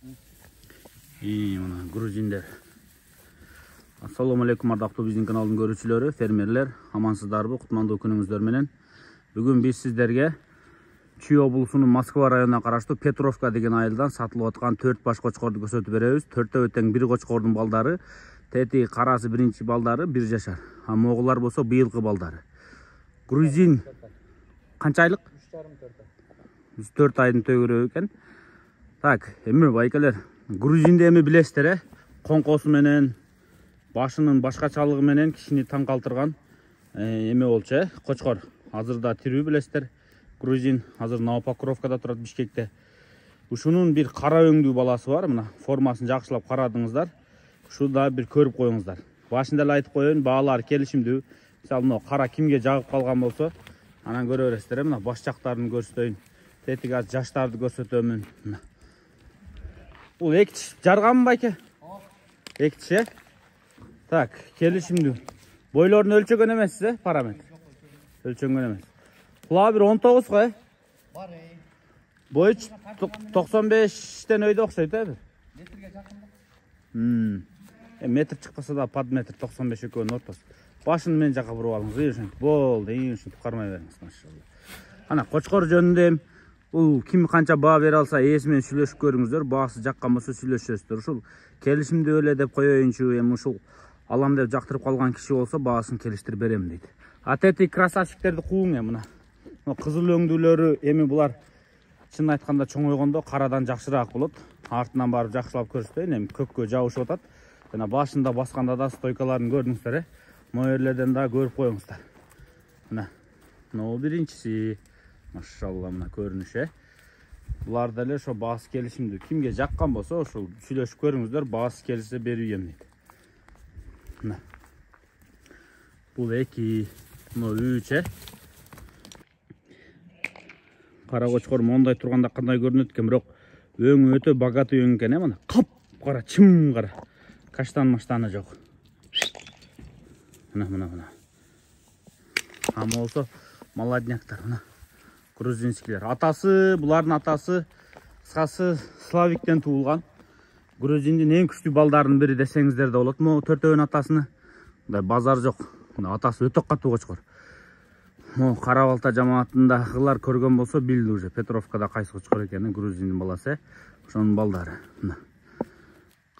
Мына грузиндер. Ассаламу алейкум, ардактуу биздин каналдын көрүүчүлөрү, фермерлер, амансыздарбы? Кутмандуу күнүңүздөр менен. Бүгүн биз сиздерге Чүй облусунун Москва районуна караштуу Петровка деген айылдан сатылып аткан 4 баш кочкорду көрсөтүп беребиз. 4төө тең бир кочкордун балдары, тети карасы биринчи балдары 1 жашар. А могулар болсо быйылкы балдары. Грузин канча айлык? 3,5-4 айдын төгүрө экен. Так, эми байкелер, грузинди эми билесиздер, коңкосу менен, башынын башкачалыгы менен кишини таң калтырган эме болчу, кочкор. Азырда тирүү билесиздер. Грузин азыр Новопокровкада турат, Бишкекте. Ушунун бир кара өңдүү баласы бар, мына формасын жакшылап карадыңыздар. Ушу да бир көрүп коюңуздар. Башында эле айтып коеюн, баалар келишимдүү. Мисалы, мына кара кимге жагып калган болсо, анан көрө бересиздер. Мына баш жактарын көрсөтөйүн. Тетиги аз жаштарды көрсөтөмүн. Бул эки тиш жарганмы байке? Эки тиш, Так, келишимдүү. Бойлорун өлчөгөн эмессиз, параметр? Өлчөнгөн эмес. Кула бир 19 го, Бар, Бой 95-тен өйдө окшойт, бир? Метрге жакын. Метр чыкпаса да под метр 95 экөөнүн ортосу. Башын мен жака буруп алыңыз, ушинтип болду, ушинтип кармай бериңиз, машалла. Ана кочкор жөнүндө бул ким канча баа бере алса, ээси менен сүйлөшүп көрүңүздөр, баасы жаккан болсо сүйлөшөсүздөр. Ушул келишимдүү эле деп коеюнчу, эми ушул алам деп жактырып калган киши болсо, баасын келиштирип берем дейт. А тети красавчиктерди кууң, мына. Кызыл өңдүүлөрү эми булар чын айтканда чоңойгондо карадан жакшыраак болот. Артынан барып жакшылап көрсөтөйүн, эми көккө жабышып атат. Жана башында басканда да стойкаларын көрдүңүздөр, моерлерден да көрүп коюңуздар. Мына, биринчиси, машалла, мына көрүнүшү. Булар деле ошо баасы келишимдүү. Кимге жаккан болсо, ошол сүйлөшүп көрүңүздөр, баасы келсе берүү эм дейт. Мына. Бул 2, мына 3, Кара кочкор мондай турганда кандай көрүнөт экен, бирок өңү өтө богатый өң экен, мына. Кап кара, чым кара. Каштан-маштаны жок. Мына. Ама болсо молодняктар, мына. Грузинскилер. Атасы, булардын атасы, кыскасы Славиктен туулган. Грузиндин эң күчтүү балдарынын бири десеңиздер да болот. Могу 4өөнүн атасыны. Мындай базар жок. Атасы өтө катуу кочкор. Могу кара балта жамаатындагылар көргөн болсо билди уже Петровкада кайсы кочкор экенин, грузиндин баласы. Ошонун балдары. Мына.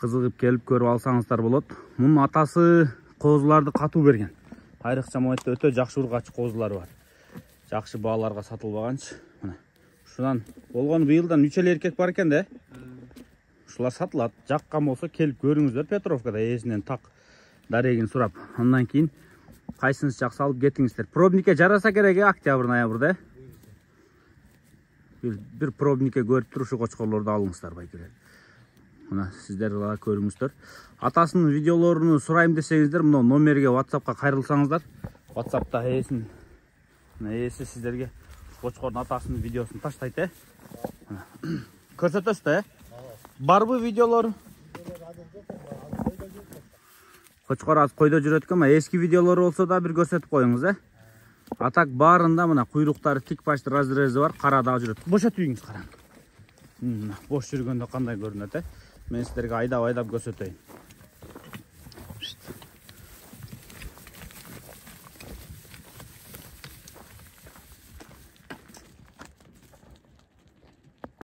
Кызыгып келип көрүп алсаңыздар болот. Мунун атасы козуларды катуу берген. Айрыкча моментте өтө жакшы ургач козулары бар. Жакшы бааларга сатылбаганчы. Мына. Ушунан болгону быйылдан 3 эле эркек бар экен да. Ушулар сатылат. Жаккан болсо келип көрүңүздөр Петровкада, ээсинен так дарегин сурап. Андан кийин кайсыңыз жакса алып кетиңиздер. Пробникке жараса керек, октябрь, ноябрда. Бир пробникке көрүп турушу кочкорлорду алыңыздар байкелер. Мына сиздер да көрүңүздөр. Атасынын видеолоруну сурайм десеңиздер, мына номерге WhatsAppка кайрылсаңыздар, WhatsAppта ээсин, ээси сиздерге кочкордун атасынын видеосун таштайт, Көрсөтөсүз да, Барбы видеолору? Кочкор аз койдо жүрөт экен, эски видеолору болсо да бир көрсөтүп коюңуз, А так баарында мына куйруктары тик башты разрези бар, карада жүрөт. Бошот үйүңүз караң. Бош жүргөндө кандай көрүнөт, Мен сиздерге айдап көрсөтөйүн.